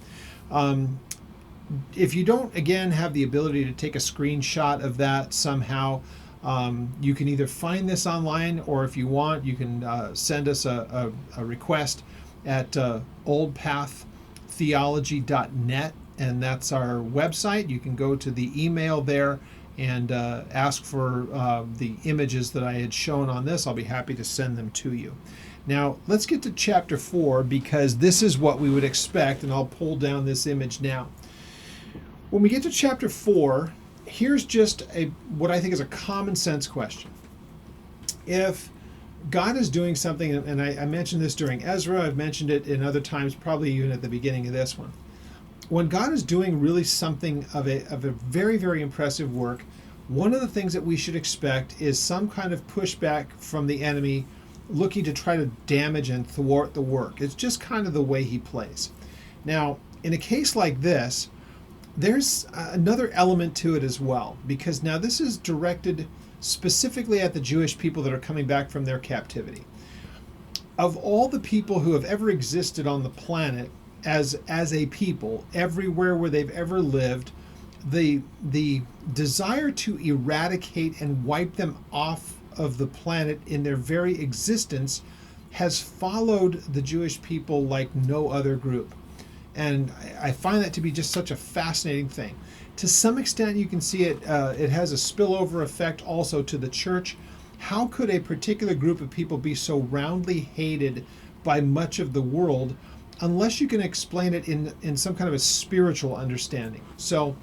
Speaker 1: If you don't, again, have the ability to take a screenshot of that somehow, you can either find this online, or if you want, you can send us a request at oldpaththeology.net, and that's our website. You can go to the email there and ask for the images that I had shown on this. I'll be happy to send them to you. Now, let's get to chapter 4, because this is what we would expect, and I'll pull down this image now. When we get to chapter 4, here's just what I think is a common sense question. If God is doing something, and I mentioned this during Ezra, I've mentioned it in other times, probably even at the beginning of this one. When God is doing really something of a very, very impressive work, one of the things that we should expect is some kind of pushback from the enemy looking to try to damage and thwart the work. It's just kind of the way he plays. Now, in a case like this, there's another element to it as well, because now this is directed specifically at the Jewish people that are coming back from their captivity. Of all the people who have ever existed on the planet as a people, everywhere where they've ever lived, the desire to eradicate and wipe them off of the planet in their very existence has followed the Jewish people like no other group. And I find that to be just such a fascinating thing. To some extent, you can see it. It has a spillover effect also to the church. How could a particular group of people be so roundly hated by much of the world unless you can explain it in some kind of a spiritual understanding? So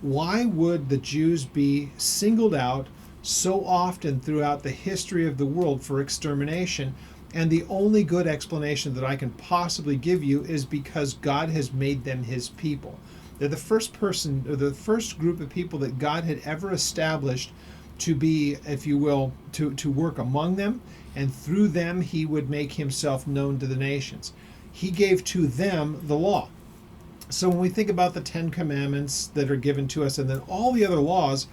Speaker 1: why would the Jews be singled out so often throughout the history of the world for extermination? And the only good explanation that I can possibly give you is because God has made them his people. They're the first person, or the first group of people that God had ever established to be, if you will, to work among them, and through them he would make himself known to the nations. He gave to them the law. So when we think about the 10 Commandments that are given to us, and then all the other laws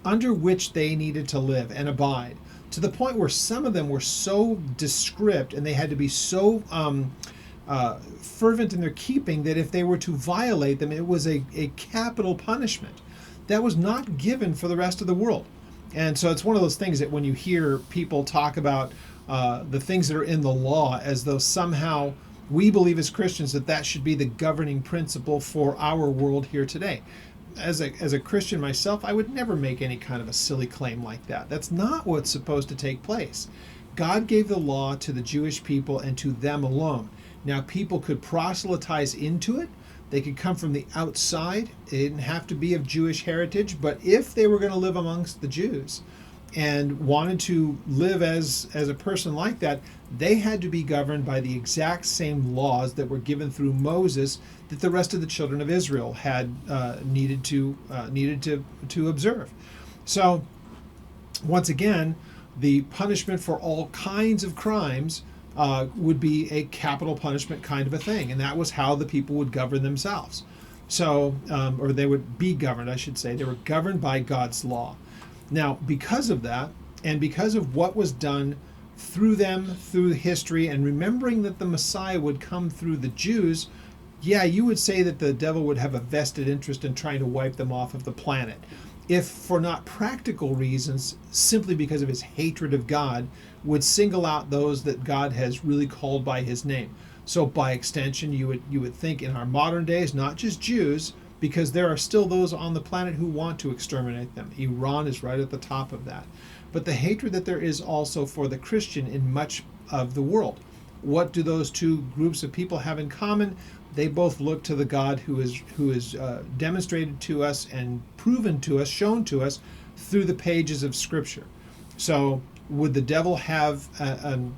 Speaker 1: under which they needed to live and abide, to the point where some of them were so descript and they had to be so fervent in their keeping that if they were to violate them, it was a capital punishment that was not given for the rest of the world. And so it's one of those things that when you hear people talk about the things that are in the law as though somehow we believe as Christians that should be the governing principle for our world here today. As a Christian myself, I would never make any kind of a silly claim like that. That's not what's supposed to take place. God gave the law to the Jewish people and to them alone. Now, people could proselytize into it. They could come from the outside. They didn't have to be of Jewish heritage. But if they were going to live amongst the Jews and wanted to live as a person like that, they had to be governed by the exact same laws that were given through Moses that the rest of the children of Israel had needed to observe. So, once again, the punishment for all kinds of crimes would be a capital punishment kind of a thing, and that was how the people would govern themselves. So, or they would be governed, I should say. They were governed by God's law. Now, because of that, and because of what was done through them, through history, and remembering that the Messiah would come through the Jews, yeah, you would say that the devil would have a vested interest in trying to wipe them off of the planet. If for not practical reasons, simply because of his hatred of God, would single out those that God has really called by his name. So by extension, you would think in our modern days, not just Jews, because there are still those on the planet who want to exterminate them. Iran is right at the top of that. But the hatred that there is also for the Christian in much of the world. What do those two groups of people have in common? They both look to the God who is demonstrated to us and proven to us, shown to us through the pages of Scripture. So would the devil have an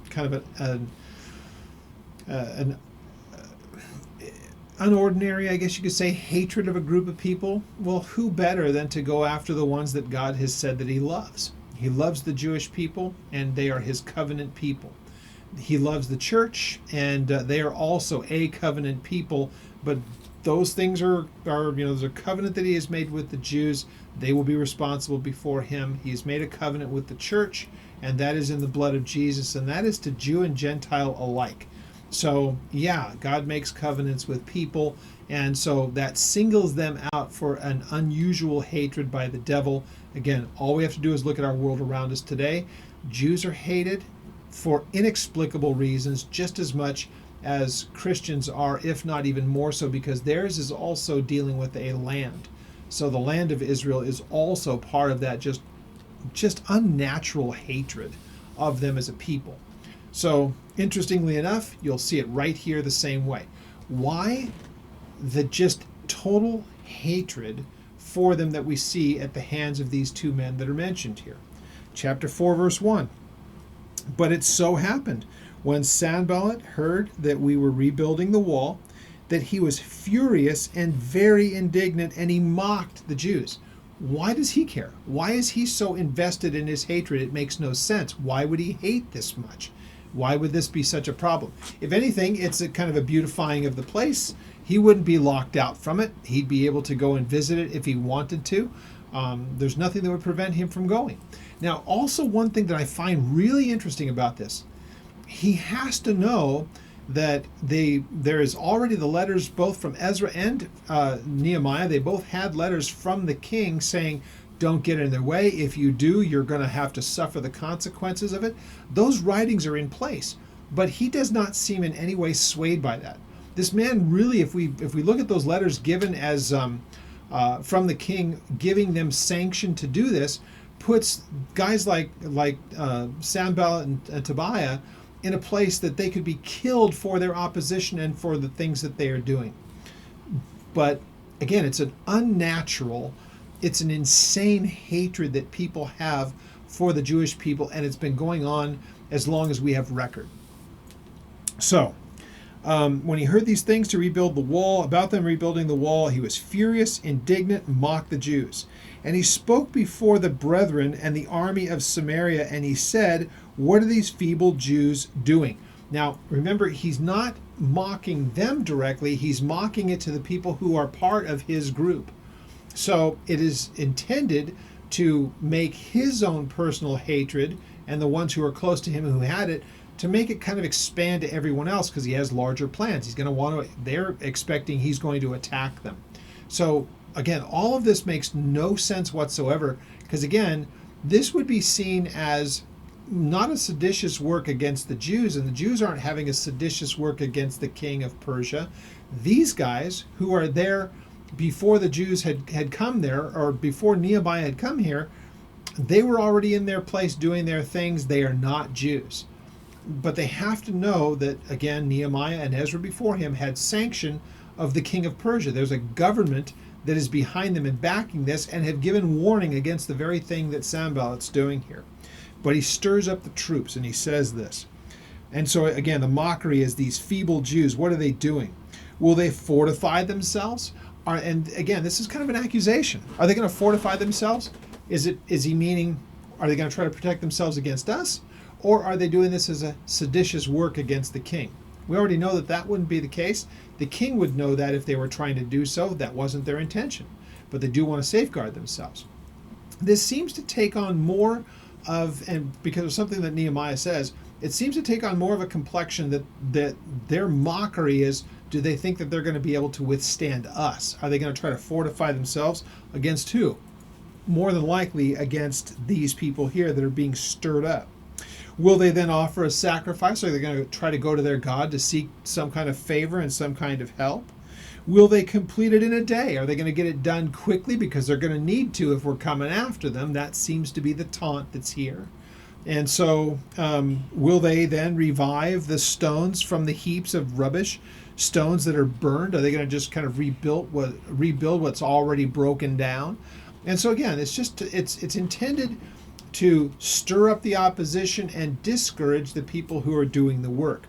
Speaker 1: unordinary, I guess you could say, hatred of a group of people? Well, who better than to go after the ones that God has said that he loves? He loves the Jewish people, and they are his covenant people. He loves the church, and they are also a covenant people. But those things are there's a covenant that he has made with the Jews. They will be responsible before him. He has made a covenant with the church, and that is in the blood of Jesus, and that is to Jew and Gentile alike. So, yeah, God makes covenants with people, and so that singles them out for an unusual hatred by the devil. Again, all we have to do is look at our world around us today. Jews are hated for inexplicable reasons just as much as Christians are, if not even more so, because theirs is also dealing with a land. So the land of Israel is also part of that just unnatural hatred of them as a people. So interestingly enough, you'll see it right here the same way. Why the just total hatred for them that we see at the hands of these two men that are mentioned here? Chapter 4, verse 1. But it so happened, when Sanballat heard that we were rebuilding the wall, that he was furious and very indignant, and he mocked the Jews. Why does he care? Why is he so invested in his hatred? It makes no sense. Why would he hate this much? Why would this be such a problem? If anything, it's a kind of a beautifying of the place. He wouldn't be locked out from it. He'd be able to go and visit it if he wanted to. There's nothing that would prevent him from going. Now, also one thing that I find really interesting about this, he has to know that there is already the letters both from Ezra and Nehemiah. They both had letters from the king saying, don't get in their way. If you do, you're going to have to suffer the consequences of it. Those writings are in place, but he does not seem in any way swayed by that. This man really, if we look at those letters given as from the king, giving them sanction to do this, puts guys like Sanballat and Tobiah in a place that they could be killed for their opposition and for the things that they are doing. But again, it's an unnatural, it's an insane hatred that people have for the Jewish people, and it's been going on as long as we have record. So, when he heard these things to rebuild the wall, about them rebuilding the wall, he was furious, indignant, and mocked the Jews. And he spoke before the brethren and the army of Samaria, and he said, what are these feeble Jews doing? Now, remember, he's not mocking them directly. He's mocking it to the people who are part of his group. So it is intended to make his own personal hatred and the ones who are close to him who had it, to make it kind of expand to everyone else, because he has larger plans. He's going to want to, they're expecting he's going to attack them. So again, all of this makes no sense whatsoever, because again, this would be seen as not a seditious work against the Jews, and the Jews aren't having a seditious work against the king of Persia. These guys who are there before the Jews had come there, or before Nehemiah had come here, they were already in their place doing their things. They are not Jews. But they have to know that, again, Nehemiah and Ezra before him had sanction of the king of Persia. There's a government that is behind them and backing this, and have given warning against the very thing that Sanballat's doing here. But he stirs up the troops, and he says this. And so, again, the mockery is these feeble Jews. What are they doing? Will they fortify themselves? And again, this is kind of an accusation. Are they going to fortify themselves? Is he meaning, are they going to try to protect themselves against us? Or are they doing this as a seditious work against the king? We already know that that wouldn't be the case. The king would know that if they were trying to do so. That wasn't their intention. But they do want to safeguard themselves. This seems to take on more and because of something that Nehemiah says, it seems to take on more of a complexion that their mockery is, do they think that they're going to be able to withstand us? Are they going to try to fortify themselves against who? More than likely against these people here that are being stirred up. Will they then offer a sacrifice? Are they going to try to go to their God to seek some kind of favor and some kind of help? Will they complete it in a day? Are they going to get it done quickly because they're going to need to if we're coming after them? That seems to be the taunt that's here. And so will they then revive the stones from the heaps of rubbish, stones that are burned? Are they going to just kind of rebuild what's already broken down? And so again, it's intended to stir up the opposition and discourage the people who are doing the work.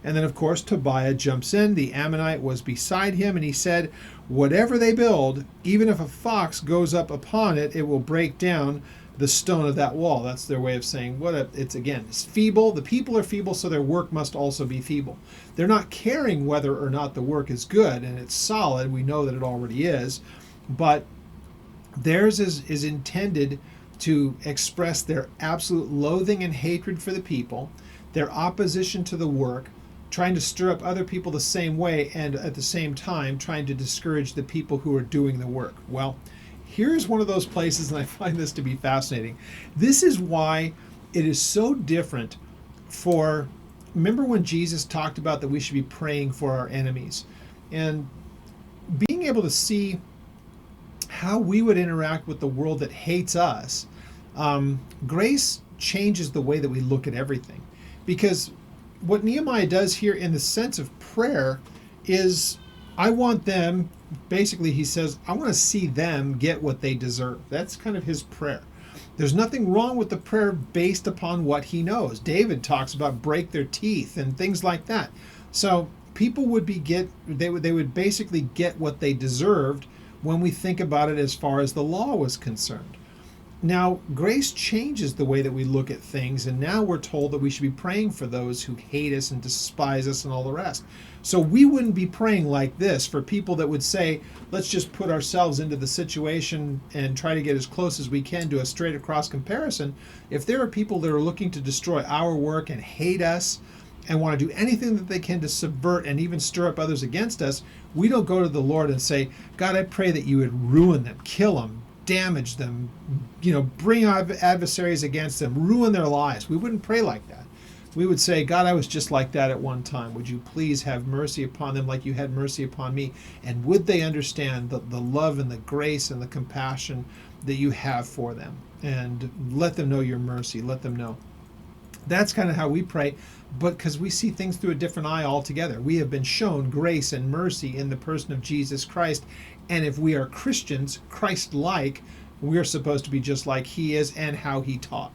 Speaker 1: And then, of course, Tobiah jumps in. The Ammonite was beside him, and he said, whatever they build, even if a fox goes up upon it, it will break down the stone of that wall. That's their way of saying it's feeble. The people are feeble, so their work must also be feeble. They're not caring whether or not the work is good and it's solid. We know that it already is, but theirs is intended to express their absolute loathing and hatred for the people, their opposition to the work, trying to stir up other people the same way, and at the same time trying to discourage the people who are doing the work. Well, here's one of those places, and I find this to be fascinating. This is why it is so different remember when Jesus talked about that we should be praying for our enemies, and being able to see how we would interact with the world that hates us. Grace changes the way that we look at everything, because what Nehemiah does here in the sense of prayer is, I want them, basically he says, I want to see them get what they deserve. That's kind of his prayer. There's nothing wrong with the prayer based upon what he knows. David talks about break their teeth and things like that. So people would they would basically get what they deserved when we think about it as far as the law was concerned. Now, grace changes the way that we look at things, and now we're told that we should be praying for those who hate us and despise us and all the rest. So we wouldn't be praying like this for people that would say, let's just put ourselves into the situation and try to get as close as we can to a straight across comparison. If there are people that are looking to destroy our work and hate us and want to do anything that they can to subvert and even stir up others against us, we don't go to the Lord and say, God, I pray that you would ruin them, kill them, damage them, bring adversaries against them, ruin their lives. We wouldn't pray like that. We would say, God, I was just like that at one time. Would you please have mercy upon them like you had mercy upon me? And would they understand the love and the grace and the compassion that you have for them? And let them know your mercy. Let them know. That's kind of how we pray, but because we see things through a different eye altogether. We have been shown grace and mercy in the person of Jesus Christ. And if we are Christians, Christ-like, we're supposed to be just like he is and how he taught.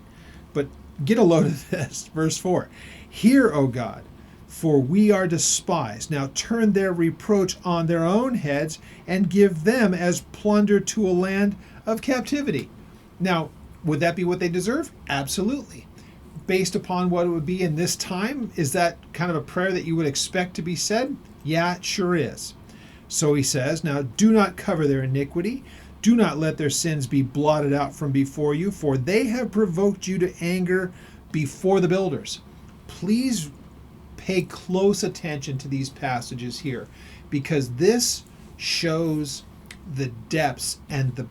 Speaker 1: But get a load of this. Verse 4. Hear, O God, for we are despised. Now turn their reproach on their own heads and give them as plunder to a land of captivity. Now, would that be what they deserve? Absolutely. Based upon what it would be in this time, is that kind of a prayer that you would expect to be said? Yeah, it sure is. So he says, now do not cover their iniquity. Do not let their sins be blotted out from before you, for they have provoked you to anger before the builders. Please pay close attention to these passages here, because this shows the depths and the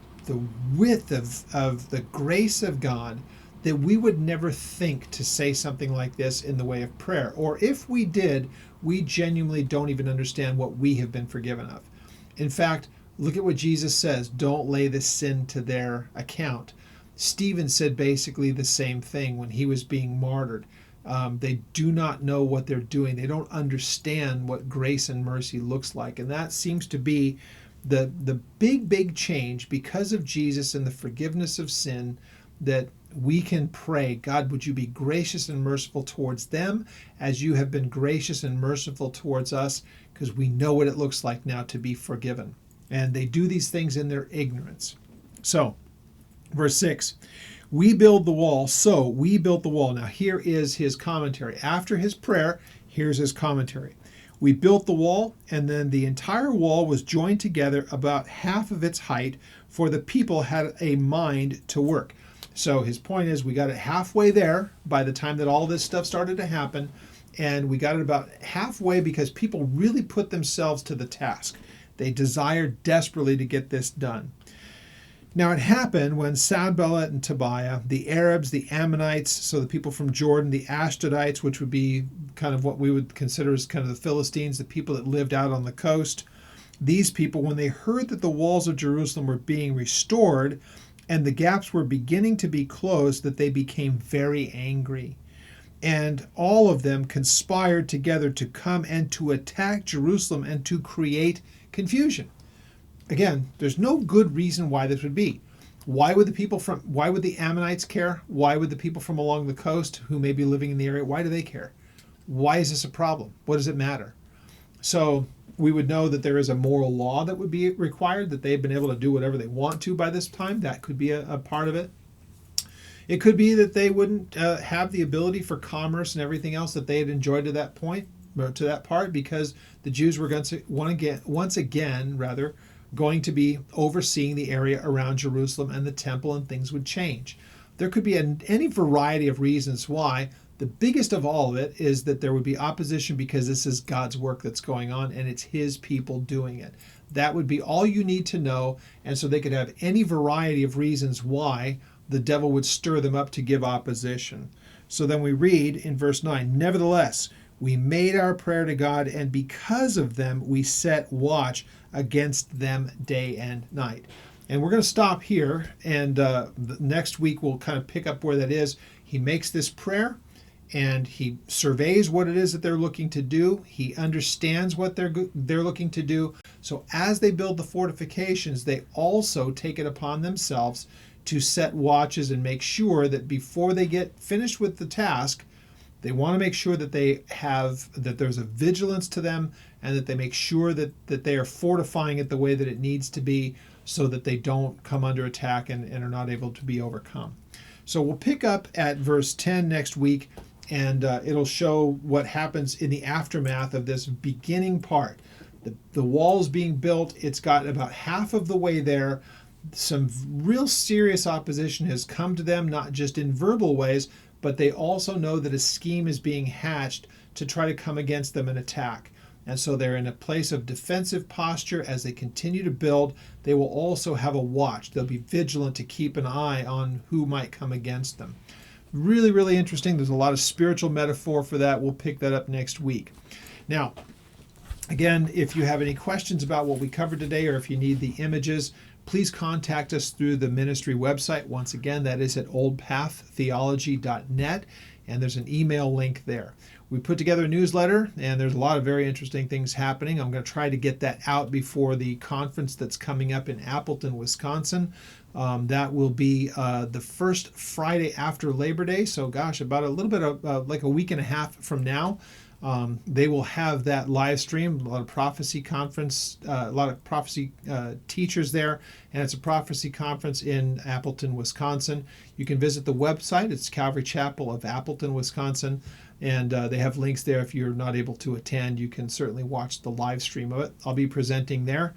Speaker 1: width of the grace of God, that we would never think to say something like this in the way of prayer. Or if we did, we genuinely don't even understand what we have been forgiven of. In fact, look at what Jesus says, don't lay this sin to their account. Stephen said basically the same thing when he was being martyred. They do not know what they're doing. They don't understand what grace and mercy looks like. And that seems to be the big change because of Jesus and the forgiveness of sin, that we can pray, God, would you be gracious and merciful towards them as you have been gracious and merciful towards us, because we know what it looks like now to be forgiven. And they do these things in their ignorance. So, verse 6, we build the wall, so we built the wall. Now here is his commentary. After his prayer, here's his commentary. We built the wall, and then the entire wall was joined together about half of its height, for the people had a mind to work. So his point is we got it halfway there by the time that all this stuff started to happen. And we got it about halfway because people really put themselves to the task. They desired desperately to get this done. Now it happened when Sanballat and Tobiah, the Arabs, the Ammonites, so the people from Jordan, the Ashdodites, which would be kind of what we would consider as kind of the Philistines, the people that lived out on the coast. These people, when they heard that the walls of Jerusalem were being restored and the gaps were beginning to be closed, that they became very angry. And all of them conspired together to come and to attack Jerusalem and to create confusion. Again, there's no good reason why this would be. Why would the Ammonites care? Why would the people from along the coast who may be living in the area, why do they care? Why is this a problem? What does it matter? So we would know that there is a moral law that would be required, that they've been able to do whatever they want to by this time. That could be a part of it. It could be that they wouldn't have the ability for commerce and everything else that they had enjoyed to that point, to that part, because the Jews were once again going to be overseeing the area around Jerusalem and the temple, and things would change. There could be any variety of reasons why. The biggest of all of it is that there would be opposition because this is God's work that's going on and it's his people doing it. That would be all you need to know. And so they could have any variety of reasons why the devil would stir them up to give opposition. So then we read in verse 9, nevertheless, we made our prayer to God, and because of them, we set watch against them day and night. And we're going to stop here, and next week we'll kind of pick up where that is. He makes this prayer, and he surveys what it is that they're looking to do. He understands what they're looking to do. So as they build the fortifications, they also take it upon themselves to set watches and make sure that before they get finished with the task, they want to make sure that there's a vigilance to them, and that they make sure that they are fortifying it the way that it needs to be, so that they don't come under attack and are not able to be overcome. So we'll pick up at verse 10 next week, and it'll show what happens in the aftermath of this beginning part. The walls being built, it's got about half of the way there. Some real serious opposition has come to them, not just in verbal ways, but they also know that a scheme is being hatched to try to come against them and attack. And so they're in a place of defensive posture as they continue to build. They will also have a watch. They'll be vigilant to keep an eye on who might come against them. Really, really interesting. There's a lot of spiritual metaphor for that. We'll pick that up next week. Now, again, if you have any questions about what we covered today, or if you need the images, please contact us through the ministry website. Once again, that is at oldpaththeology.net, and there's an email link there. We put together a newsletter, and there's a lot of very interesting things happening. I'm going to try to get that out before the conference that's coming up in Appleton, Wisconsin. That will be the first Friday after Labor Day. So gosh, about a little bit of like a week and a half from now. They will have that live stream, a lot of prophecy conference, a lot of prophecy teachers there, and it's a prophecy conference in Appleton, Wisconsin. You can visit the website. It's Calvary Chapel of Appleton, Wisconsin, and they have links there. If you're not able to attend, you can certainly watch the live stream of it. I'll be presenting there,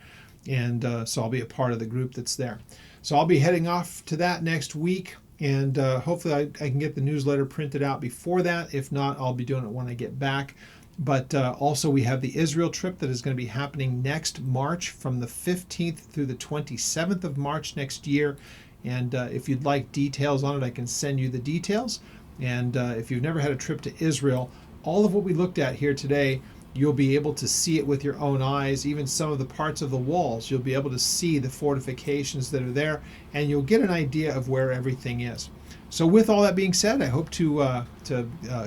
Speaker 1: and so I'll be a part of the group that's there. So I'll be heading off to that next week. And hopefully I can get the newsletter printed out before that. If not, I'll be doing it when I get back. But also we have the Israel trip that is going to be happening next March from the 15th through the 27th of March next year. And if you'd like details on it, I can send you the details. And if you've never had a trip to Israel, all of what we looked at here today, you'll be able to see it with your own eyes. Even some of the parts of the walls, you'll be able to see the fortifications that are there, and you'll get an idea of where everything is. So with all that being said, I hope to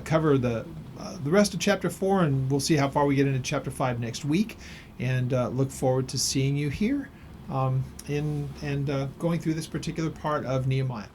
Speaker 1: cover the rest of chapter 4, and we'll see how far we get into chapter 5 next week, and look forward to seeing you here going through this particular part of Nehemiah.